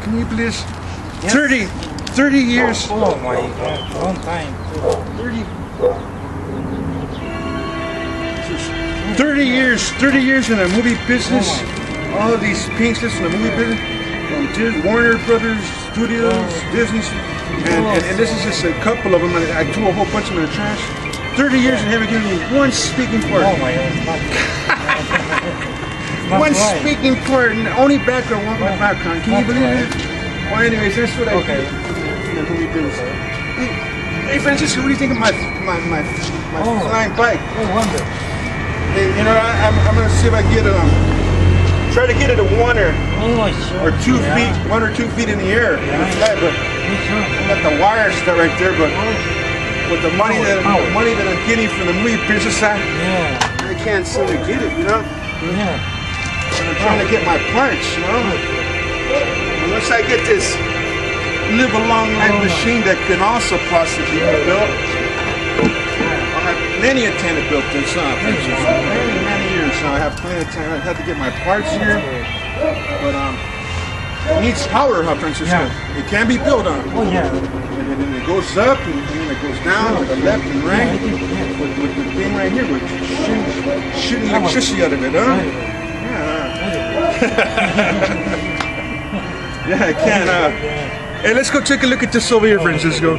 Can you believe this? Yes. 30 years. Oh my God, long time. 30 years in the movie business. All these painters in the movie business, from Warner Brothers Studios, Disney, and this is just a couple of them. I threw a whole bunch of them in the trash. 30 years and haven't given me one speaking part. Oh my God. One speaking part, and only background, one background. Can you believe it? Well, anyways, that's what I do in the movie business. Hey, Francisco, what do you think of my flying bike? Oh, wonder. Hey, you know, I'm gonna see if I can get try to get it to 1 or 2 feet, 1 or 2 feet in the air. Fly, but I got the wire stuff right there, but with the money that I'm getting from the movie business, I can't seem to get it, you know. And I'm trying to get my parts, you know. And once I get this live a long life machine that can also possibly be built, I'll have many a time to build this up. Many years, so I have plenty of time. I have to get my parts here, but it needs power, huh, Francisco? It can be built on. Oh yeah. And then it goes up, and then it goes down, to the left and right. With the thing right here, we're shooting electricity out of it, huh? Yeah, I can. Hey, let's go take a look at this over here, Francisco.